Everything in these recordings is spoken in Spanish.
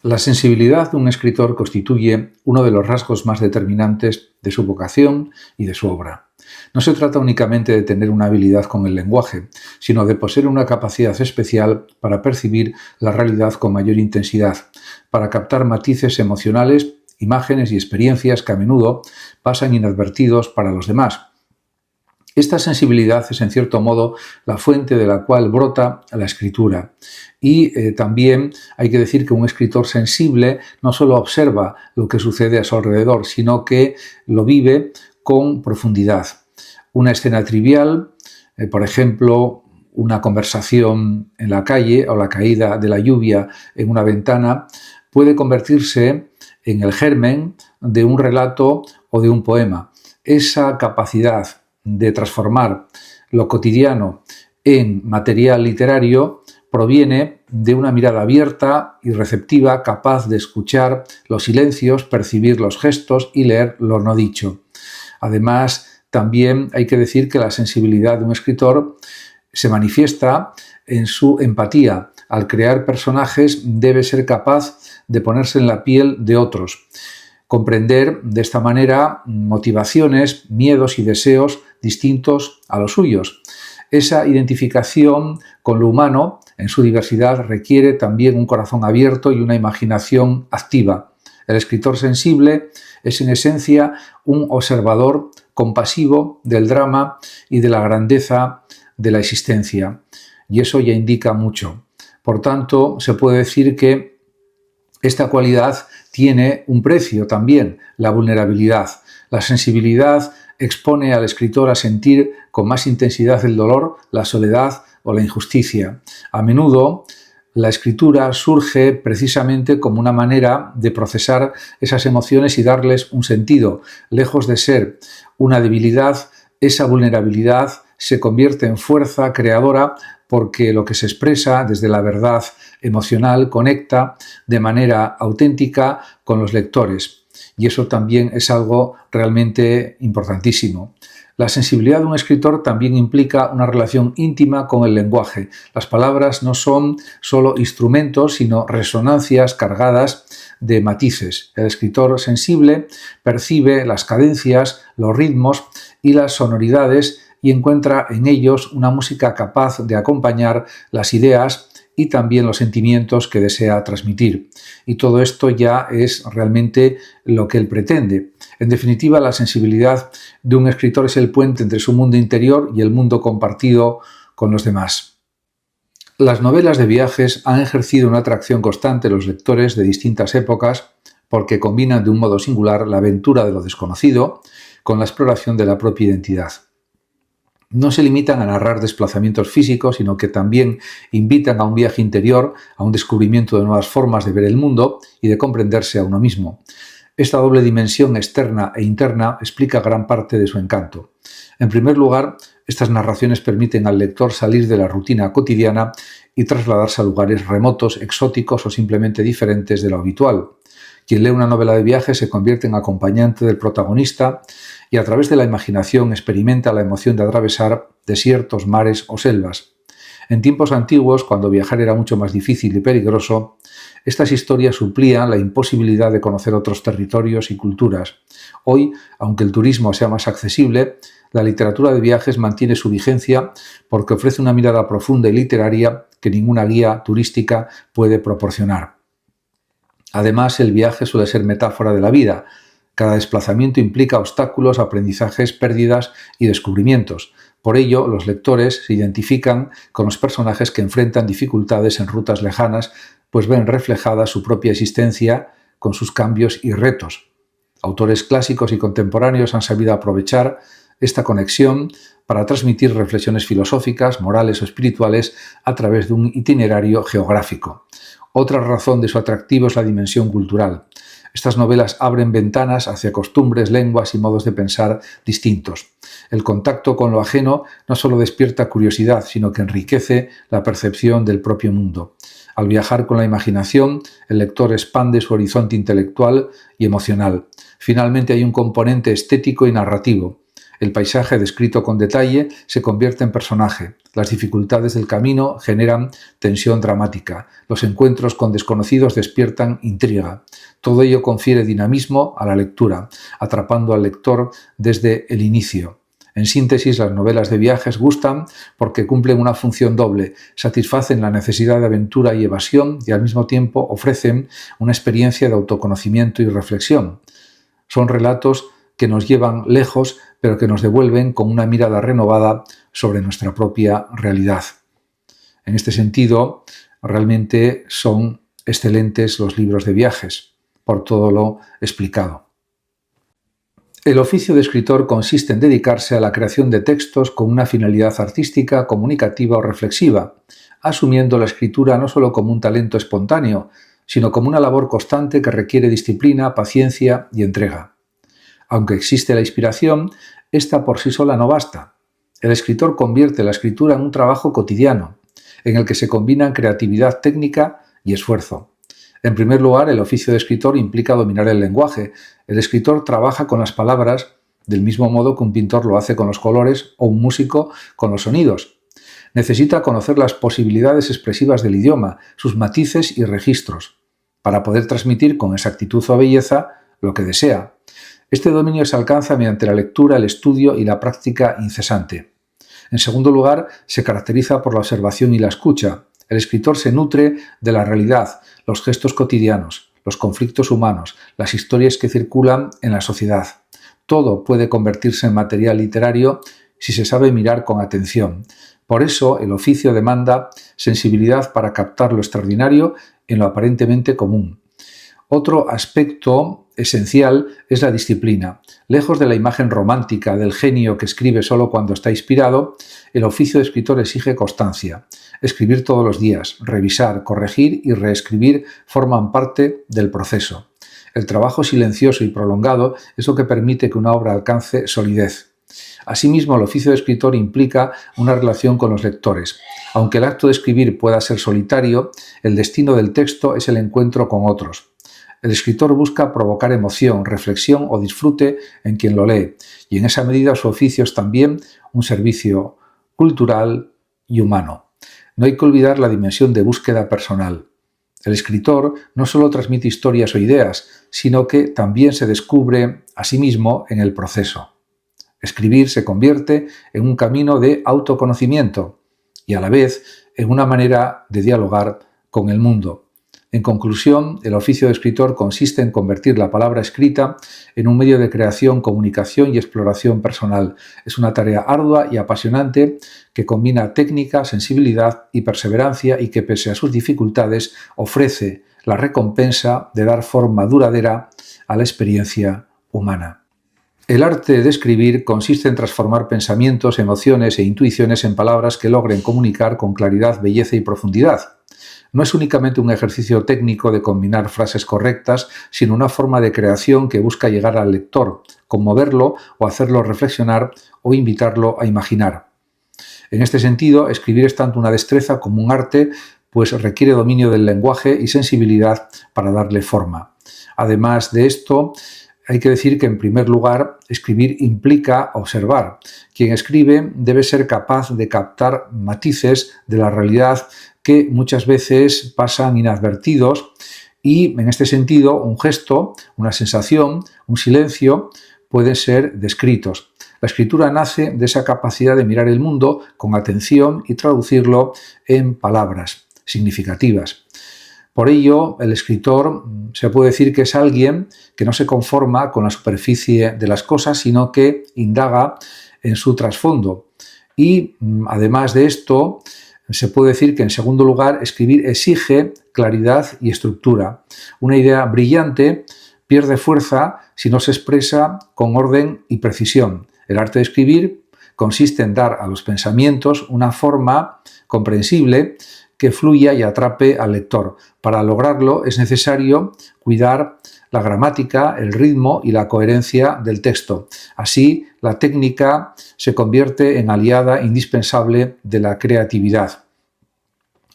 La sensibilidad de un escritor constituye uno de los rasgos más determinantes de su vocación y de su obra. No se trata únicamente de tener una habilidad con el lenguaje, sino de poseer una capacidad especial para percibir la realidad con mayor intensidad, para captar matices emocionales, imágenes y experiencias que a menudo pasan inadvertidos para los demás. Esta sensibilidad es, en cierto modo, la fuente de la cual brota la escritura. Y también hay que decir que un escritor sensible no solo observa lo que sucede a su alrededor, sino que lo vive con profundidad. Una escena trivial, por ejemplo, una conversación en la calle o la caída de la lluvia en una ventana, puede convertirse en el germen de un relato o de un poema. Esa capacidad de transformar lo cotidiano en material literario proviene de una mirada abierta y receptiva, capaz de escuchar los silencios, percibir los gestos y leer lo no dicho. Además, también hay que decir que la sensibilidad de un escritor se manifiesta en su empatía. Al crear personajes debe ser capaz de ponerse en la piel de otros. Comprender de esta manera motivaciones, miedos y deseos distintos a los suyos. Esa identificación con lo humano en su diversidad requiere también un corazón abierto y una imaginación activa. El escritor sensible es en esencia un observador compasivo del drama y de la grandeza de la existencia. Y eso ya indica mucho. Por tanto, se puede decir que esta cualidad tiene un precio también, la vulnerabilidad. La sensibilidad expone al escritor a sentir con más intensidad el dolor, la soledad o la injusticia. A menudo, la escritura surge precisamente como una manera de procesar esas emociones y darles un sentido. Lejos de ser una debilidad, esa vulnerabilidad se convierte en fuerza creadora porque lo que se expresa desde la verdad emocional conecta de manera auténtica con los lectores. Y eso también es algo realmente importantísimo. La sensibilidad de un escritor también implica una relación íntima con el lenguaje. Las palabras no son solo instrumentos, sino resonancias cargadas de matices. El escritor sensible percibe las cadencias, los ritmos y las sonoridades y encuentra en ellos una música capaz de acompañar las ideas y también los sentimientos que desea transmitir. Y todo esto ya es realmente lo que él pretende. En definitiva, la sensibilidad de un escritor es el puente entre su mundo interior y el mundo compartido con los demás. Las novelas de viajes han ejercido una atracción constante en los lectores de distintas épocas porque combinan de un modo singular la aventura de lo desconocido con la exploración de la propia identidad. No se limitan a narrar desplazamientos físicos, sino que también invitan a un viaje interior, a un descubrimiento de nuevas formas de ver el mundo y de comprenderse a uno mismo. Esta doble dimensión externa e interna explica gran parte de su encanto. En primer lugar, estas narraciones permiten al lector salir de la rutina cotidiana y trasladarse a lugares remotos, exóticos o simplemente diferentes de lo habitual. Quien lee una novela de viaje se convierte en acompañante del protagonista y a través de la imaginación experimenta la emoción de atravesar desiertos, mares o selvas. En tiempos antiguos, cuando viajar era mucho más difícil y peligroso, estas historias suplían la imposibilidad de conocer otros territorios y culturas. Hoy, aunque el turismo sea más accesible, la literatura de viajes mantiene su vigencia porque ofrece una mirada profunda y literaria que ninguna guía turística puede proporcionar. Además, el viaje suele ser metáfora de la vida. Cada desplazamiento implica obstáculos, aprendizajes, pérdidas y descubrimientos. Por ello, los lectores se identifican con los personajes que enfrentan dificultades en rutas lejanas, pues ven reflejada su propia existencia con sus cambios y retos. Autores clásicos y contemporáneos han sabido aprovechar esta conexión para transmitir reflexiones filosóficas, morales o espirituales a través de un itinerario geográfico. Otra razón de su atractivo es la dimensión cultural. Estas novelas abren ventanas hacia costumbres, lenguas y modos de pensar distintos. El contacto con lo ajeno no solo despierta curiosidad, sino que enriquece la percepción del propio mundo. Al viajar con la imaginación, el lector expande su horizonte intelectual y emocional. Finalmente hay un componente estético y narrativo. El paisaje descrito con detalle se convierte en personaje. Las dificultades del camino generan tensión dramática. Los encuentros con desconocidos despiertan intriga. Todo ello confiere dinamismo a la lectura, atrapando al lector desde el inicio. En síntesis, las novelas de viajes gustan porque cumplen una función doble, satisfacen la necesidad de aventura y evasión y al mismo tiempo ofrecen una experiencia de autoconocimiento y reflexión. Son relatos que nos llevan lejos, pero que nos devuelven con una mirada renovada sobre nuestra propia realidad. En este sentido, realmente son excelentes los libros de viajes, por todo lo explicado. El oficio de escritor consiste en dedicarse a la creación de textos con una finalidad artística, comunicativa o reflexiva, asumiendo la escritura no solo como un talento espontáneo, sino como una labor constante que requiere disciplina, paciencia y entrega. Aunque existe la inspiración, esta por sí sola no basta. El escritor convierte la escritura en un trabajo cotidiano, en el que se combinan creatividad técnica y esfuerzo. En primer lugar, el oficio de escritor implica dominar el lenguaje. El escritor trabaja con las palabras del mismo modo que un pintor lo hace con los colores o un músico con los sonidos. Necesita conocer las posibilidades expresivas del idioma, sus matices y registros, para poder transmitir con exactitud o belleza lo que desea. Este dominio se alcanza mediante la lectura, el estudio y la práctica incesante. En segundo lugar, se caracteriza por la observación y la escucha. El escritor se nutre de la realidad, los gestos cotidianos, los conflictos humanos, las historias que circulan en la sociedad. Todo puede convertirse en material literario si se sabe mirar con atención. Por eso, el oficio demanda sensibilidad para captar lo extraordinario en lo aparentemente común. Otro aspecto esencial es la disciplina. Lejos de la imagen romántica del genio que escribe solo cuando está inspirado, el oficio de escritor exige constancia. Escribir todos los días, revisar, corregir y reescribir forman parte del proceso. El trabajo silencioso y prolongado es lo que permite que una obra alcance solidez. Asimismo, el oficio de escritor implica una relación con los lectores. Aunque el acto de escribir pueda ser solitario, el destino del texto es el encuentro con otros. El escritor busca provocar emoción, reflexión o disfrute en quien lo lee, y en esa medida su oficio es también un servicio cultural y humano. No hay que olvidar la dimensión de búsqueda personal. El escritor no solo transmite historias o ideas, sino que también se descubre a sí mismo en el proceso. Escribir se convierte en un camino de autoconocimiento y a la vez en una manera de dialogar con el mundo. En conclusión, el oficio de escritor consiste en convertir la palabra escrita en un medio de creación, comunicación y exploración personal. Es una tarea ardua y apasionante que combina técnica, sensibilidad y perseverancia y que, pese a sus dificultades, ofrece la recompensa de dar forma duradera a la experiencia humana. El arte de escribir consiste en transformar pensamientos, emociones e intuiciones en palabras que logren comunicar con claridad, belleza y profundidad. No es únicamente un ejercicio técnico de combinar frases correctas, sino una forma de creación que busca llegar al lector, conmoverlo o hacerlo reflexionar o invitarlo a imaginar. En este sentido, escribir es tanto una destreza como un arte, pues requiere dominio del lenguaje y sensibilidad para darle forma. Además de esto, hay que decir que, en primer lugar, escribir implica observar. Quien escribe debe ser capaz de captar matices de la realidad que muchas veces pasan inadvertidos y, en este sentido, un gesto, una sensación, un silencio pueden ser descritos. La escritura nace de esa capacidad de mirar el mundo con atención y traducirlo en palabras significativas. Por ello, el escritor se puede decir que es alguien que no se conforma con la superficie de las cosas, sino que indaga en su trasfondo. Y, además de esto, se puede decir que, en segundo lugar, escribir exige claridad y estructura. Una idea brillante pierde fuerza si no se expresa con orden y precisión. El arte de escribir consiste en dar a los pensamientos una forma comprensible que fluya y atrape al lector. Para lograrlo es necesario cuidar la gramática, el ritmo y la coherencia del texto. Así, la técnica se convierte en aliada indispensable de la creatividad.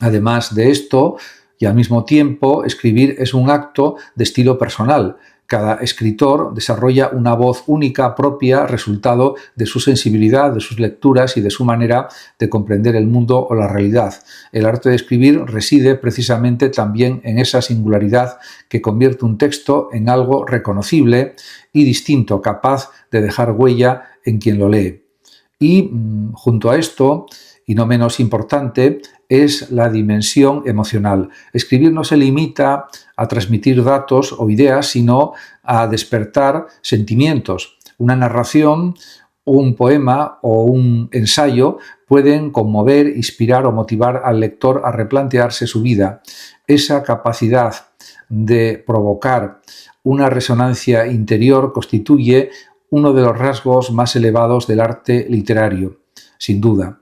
Además de esto, y al mismo tiempo, escribir es un acto de estilo personal Cada escritor desarrolla una voz única, propia, resultado de su sensibilidad, de sus lecturas y de su manera de comprender el mundo o la realidad. El arte de escribir reside precisamente también en esa singularidad que convierte un texto en algo reconocible y distinto, capaz de dejar huella en quien lo lee. Y junto a esto, y no menos importante, es la dimensión emocional. Escribir no se limita a transmitir datos o ideas, sino a despertar sentimientos. Una narración, un poema o un ensayo pueden conmover, inspirar o motivar al lector a replantearse su vida. Esa capacidad de provocar una resonancia interior constituye uno de los rasgos más elevados del arte literario, sin duda.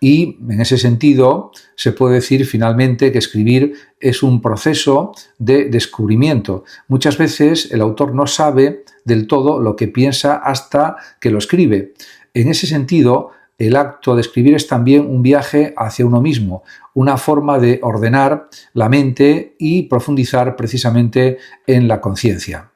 Y en ese sentido se puede decir finalmente que escribir es un proceso de descubrimiento. Muchas veces el autor no sabe del todo lo que piensa hasta que lo escribe. En ese sentido, el acto de escribir es también un viaje hacia uno mismo, una forma de ordenar la mente y profundizar precisamente en la conciencia.